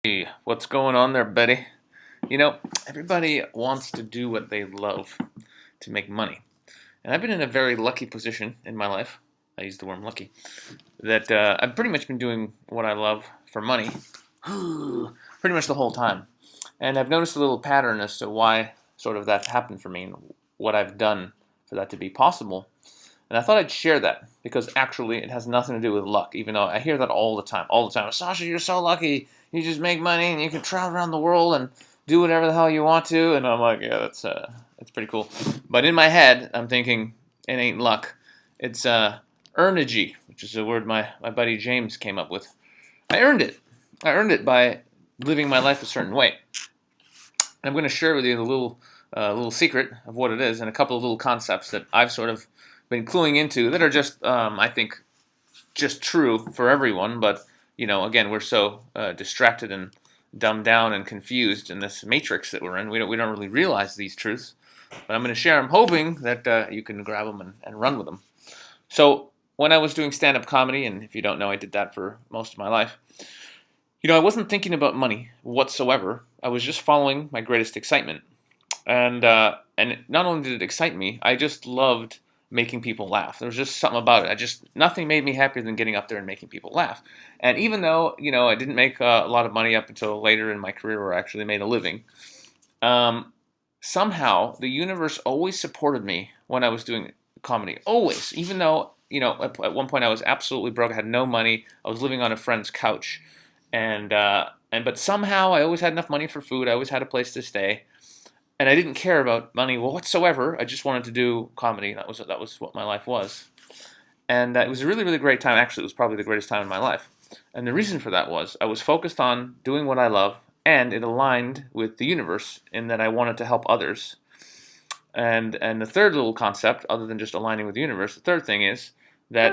Hey, what's going on there, Betty? You know, everybody wants to do what they love to make money. And I've been in a very lucky position in my life. I use the word lucky. That I've pretty much been doing what I love for money pretty much the whole time. And I've noticed a little pattern as to why sort of that happened for me and what I've done for that to be possible. And I thought I'd share that because actually it has nothing to do with luck, even though I hear that all the time. All the time. Sasha, you're so lucky. You just make money and you can travel around the world and do whatever the hell you want to. And I'm like, yeah, that's pretty cool. But in my head, I'm thinking it ain't luck. It's earnergy, which is a word my buddy James came up with. I earned it. I earned it by living my life a certain way. And I'm going to share with you a little secret of what it is and a couple of little concepts that I've sort of been cluing into that are just, I think, just true for everyone. But, again, we're so distracted and dumbed down and confused in this matrix that we're in. We don't really realize these truths. But I'm going to share them, hoping that you can grab them and run with them. So when I was doing stand-up comedy, and if you don't know, I did that for most of my life, I wasn't thinking about money whatsoever. I was just following my greatest excitement. And not only did it excite me, I just loved making people laugh. There was just something about it. Nothing made me happier than getting up there and making people laugh. And even though, I didn't make a lot of money up until later in my career where I actually made a living, somehow the universe always supported me when I was doing comedy. Always. Even though, at one point I was absolutely broke. I had no money. I was living on a friend's couch. But somehow I always had enough money for food. I always had a place to stay. And I didn't care about money whatsoever. I just wanted to do comedy. That was what my life was. And it was a really, really great time. Actually, it was probably the greatest time in my life. And the reason for that was I was focused on doing what I love, and it aligned with the universe in that I wanted to help others. And the third little concept, other than just aligning with the universe, the third thing is that,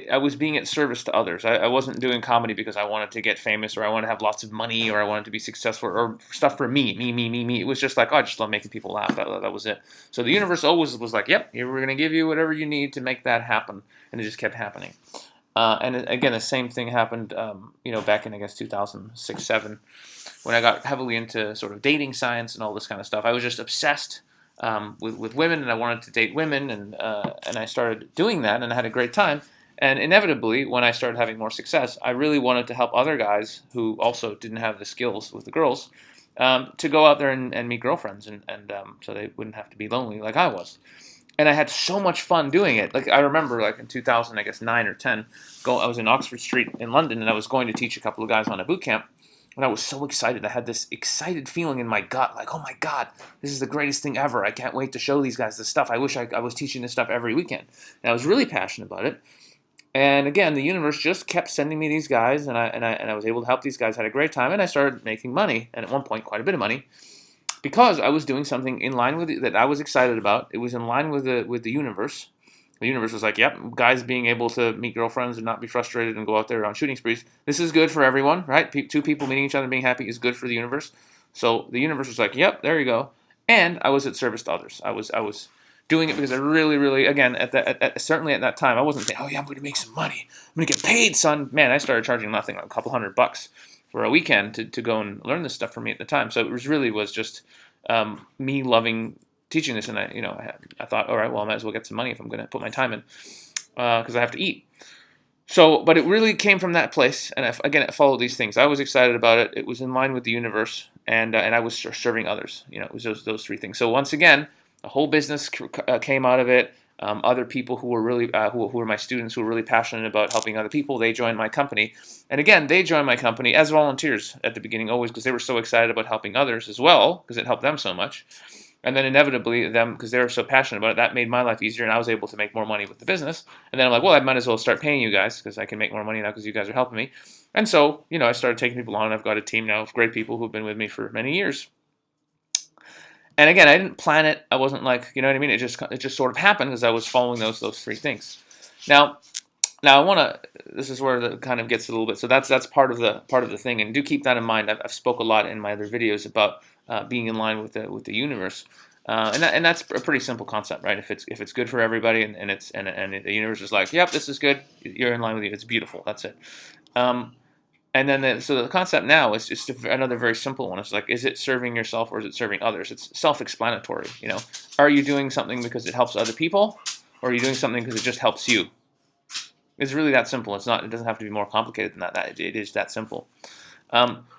I was being at service to others. I wasn't doing comedy because I wanted to get famous or I wanted to have lots of money or I wanted to be successful or stuff for me. It was just like, I just love making people laugh. That was it. So the universe always was like, yep, we're going to give you whatever you need to make that happen. And it just kept happening. Again, the same thing happened, back in, I guess, 2006, 7, when I got heavily into sort of dating science and all this kind of stuff. I was just obsessed with women, and I wanted to date women, and I started doing that, and I had a great time. And inevitably, when I started having more success, I really wanted to help other guys who also didn't have the skills with the girls to go out there and meet girlfriends, and so they wouldn't have to be lonely like I was. And I had so much fun doing it. Like I remember, like in 2000, I guess 9 or 10, I was in Oxford Street in London, and I was going to teach a couple of guys on a boot camp. And I was so excited. I had this excited feeling in my gut, like, oh my God, this is the greatest thing ever. I can't wait to show these guys this stuff. I wish I was teaching this stuff every weekend. And I was really passionate about it. And again, the universe just kept sending me these guys, and I was able to help these guys. Had a great time, and I started making money, and at one point, quite a bit of money, because I was doing something in line with it that I was excited about. It was in line with the universe. The universe was like, yep, guys being able to meet girlfriends and not be frustrated and go out there on shooting sprees. This is good for everyone, right? Two people meeting each other and being happy is good for the universe. So the universe was like, yep, there you go. And I was at service to others. I was doing it because I really, really, again, certainly at that time, I wasn't saying, oh yeah, I'm going to make some money. I'm going to get paid, son. Man, I started charging nothing, like a couple $100 for a weekend to go and learn this stuff for me at the time. So it was just me loving teaching this, and I thought, all right, well, I might as well get some money if I'm going to put my time in, because I have to eat. So, but it really came from that place, and I followed these things. I was excited about it. It was in line with the universe, and I was serving others. It was those three things. So once again, a whole business came out of it. Other people who were really who were my students who were really passionate about helping other people, they joined my company. And again, they joined my company as volunteers at the beginning, always, because they were so excited about helping others as well, because it helped them so much. And then inevitably, because they were so passionate about it, that made my life easier, and I was able to make more money with the business. And then I'm like, well, I might as well start paying you guys, because I can make more money now because you guys are helping me. And so, I started taking people on, and I've got a team now of great people who've been with me for many years. And again, I didn't plan it. I wasn't like, you know what I mean? It just sort of happened because I was following those three things. Now I want to. This is where it kind of gets a little bit. So that's part of the thing, and do keep that in mind. I've spoke a lot in my other videos about being in line with the universe, and that's a pretty simple concept, right? If it's good for everybody, and the universe is like, yep, this is good. You're in line with it. It's beautiful. That's it. Um, and then so the concept now is just another very simple one. It's like, is it serving yourself or is it serving others? It's self-explanatory. Are you doing something because it helps other people, or are you doing something because it just helps you? It's really that simple. It's not. It doesn't have to be more complicated than that. It is that simple.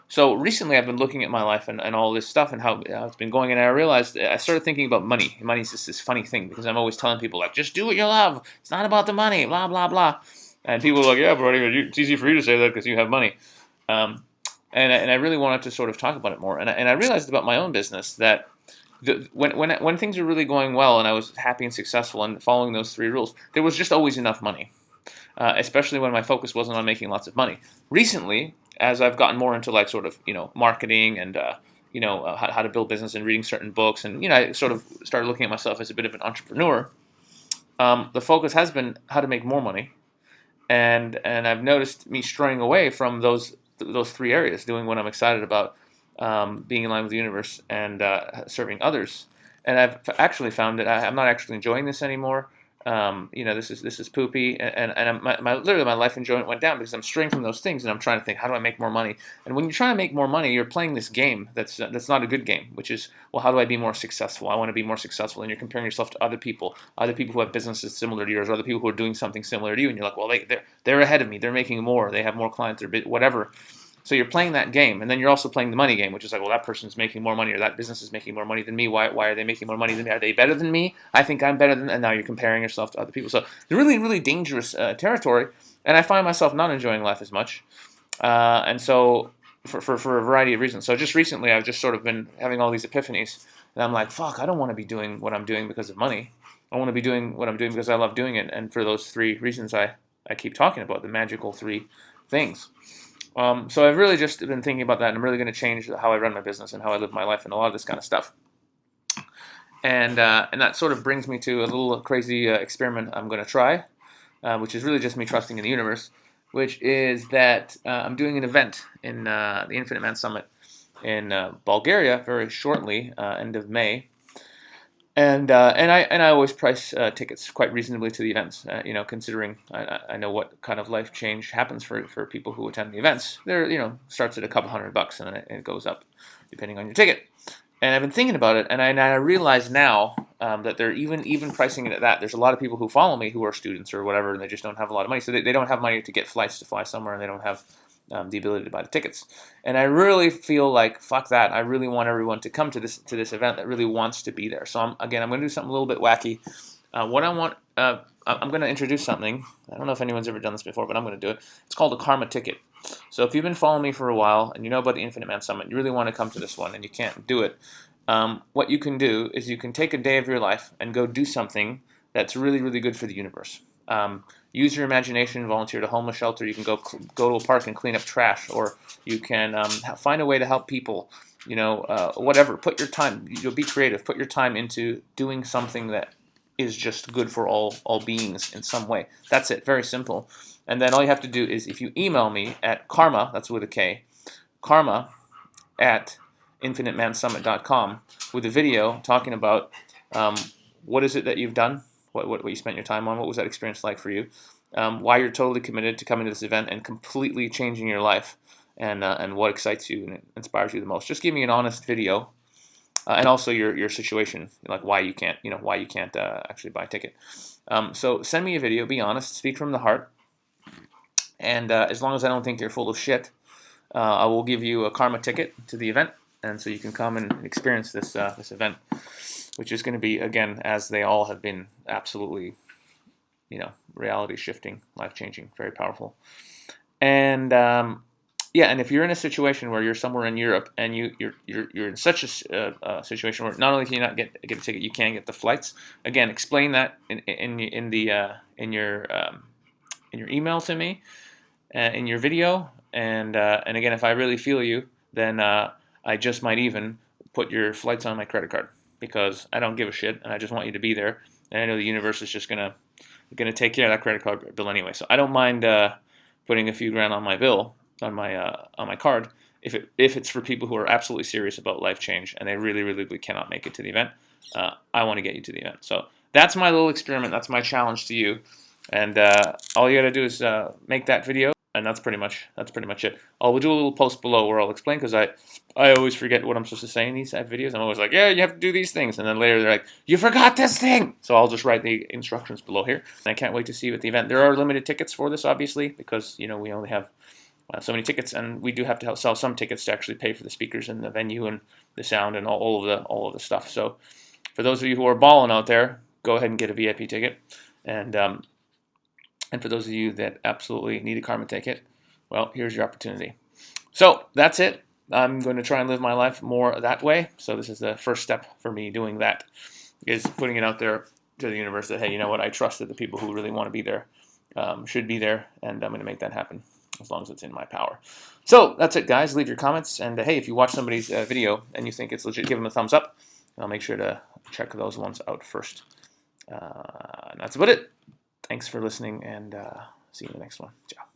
So recently, I've been looking at my life and all this stuff and how it's been going, and I realized I started thinking about money. Money is just this funny thing because I'm always telling people like, just do what you love. It's not about the money. Blah blah blah. And people are like, yeah, but it's easy for you to say that because you have money. Um, and I really wanted to sort of talk about it more. And I realized about my own business that when things were really going well and I was happy and successful and following those three rules, there was just always enough money. Especially when my focus wasn't on making lots of money. Recently, as I've gotten more into like sort of marketing and how to build business and reading certain books, and I sort of started looking at myself as a bit of an entrepreneur. The focus has been how to make more money, and I've noticed me straying away from those three areas, doing what I'm excited about, being in line with the universe, and serving others. And I've actually found that I'm not actually enjoying this anymore. This is poopy, and literally my life enjoyment went down because I'm straying from those things, and I'm trying to think, how do I make more money? And when you're trying to make more money, you're playing this game that's not a good game, which is, well, how do I be more successful? I want to be more successful, and you're comparing yourself to other people who have businesses similar to yours, or other people who are doing something similar to you, and you're like, well, they're ahead of me, they're making more, they have more clients, or whatever. So you're playing that game, and then you're also playing the money game, which is like, well, that person's making more money, or that business is making more money than me. Why are they making more money than me? Are they better than me? I think I'm better than them. And now you're comparing yourself to other people. So it's really, really dangerous territory, and I find myself not enjoying life as much. And so for a variety of reasons. So just recently, I've just sort of been having all these epiphanies, and I'm like, fuck, I don't want to be doing what I'm doing because of money. I want to be doing what I'm doing because I love doing it, and for those three reasons I keep talking about, the magical three things. So I've really just been thinking about that, and I'm really going to change how I run my business and how I live my life and a lot of this kind of stuff. And that sort of brings me to a little crazy experiment I'm going to try, which is really just me trusting in the universe, which is that I'm doing an event in the Infinite Man Summit in Bulgaria very shortly, end of May. And I always price tickets quite reasonably to the events. Considering I know what kind of life change happens for people who attend the events. There, starts at a couple $100 and it goes up depending on your ticket. And I've been thinking about it, and I realize now that they're even pricing it at that. There's a lot of people who follow me who are students or whatever, and they just don't have a lot of money, so they don't have money to get flights to fly somewhere, and they don't have the ability to buy the tickets. And I really feel like, fuck that. I really want everyone to come to this event that really wants to be there. So I'm going to do something a little bit wacky. I'm going to introduce something. I don't know if anyone's ever done this before, but I'm going to do it. It's called a karma ticket. So if you've been following me for a while and you know about the Infinite Man Summit, you really want to come to this one and you can't do it, what you can do is you can take a day of your life and go do something that's really, really good for the universe. Use your imagination, volunteer at a homeless shelter. You can go to a park and clean up trash, or you can find a way to help people. Whatever. Put your time. You'll be creative. Put your time into doing something that is just good for all beings in some way. That's it. Very simple. And then all you have to do is, if you email me at karma, that's with a K, karma at infinitemansummit.com with a video talking about what is it that you've done, what you spent your time on, what was that experience like for you, why you're totally committed to coming to this event and completely changing your life, and what excites you and inspires you the most. Just give me an honest video, and also your situation, like why you can't actually buy a ticket. So send me a video, be honest, speak from the heart, and as long as I don't think you're full of shit, I will give you a karma ticket to the event, and so you can come and experience this event, which is going to be, again, as they all have been, absolutely, reality shifting, life changing, very powerful. And and if you're in a situation where you're somewhere in Europe and you're in such a situation where not only can you not get a ticket, you can't get the flights. Again, explain that in your email to me, in your video, and again, if I really feel you, then I just might even put your flights on my credit card, because I don't give a shit and I just want you to be there, and I know the universe is just gonna take care of that credit card bill anyway. So I don't mind putting a few grand on my bill, on my card, if it's for people who are absolutely serious about life change and they really, really, really cannot make it to the event. I want to get you to the event. So that's my little experiment. That's my challenge to you. And all you got to do is make that video and that's pretty much it. I'll do a little post below where I'll explain, because I always forget what I'm supposed to say in these videos. I'm always like, yeah, you have to do these things, and then later they're like, you forgot this thing. So I'll just write the instructions below here. And I can't wait to see you at the event. There are limited tickets for this, obviously, because we only have so many tickets, and we do have to sell some tickets to actually pay for the speakers and the venue and the sound and all of the stuff. So for those of you who are balling out there, go ahead and get a VIP ticket, and for those of you that absolutely need a karma ticket, well, here's your opportunity. So that's it. I'm going to try and live my life more that way. So this is the first step for me doing that, is putting it out there to the universe that, hey, you know what? I trust that the people who really want to be there should be there, and I'm going to make that happen as long as it's in my power. So that's it, guys. Leave your comments, and hey, if you watch somebody's video and you think it's legit, give them a thumbs up. And I'll make sure to check those ones out first. And that's about it. Thanks for listening, and see you in the next one. Ciao.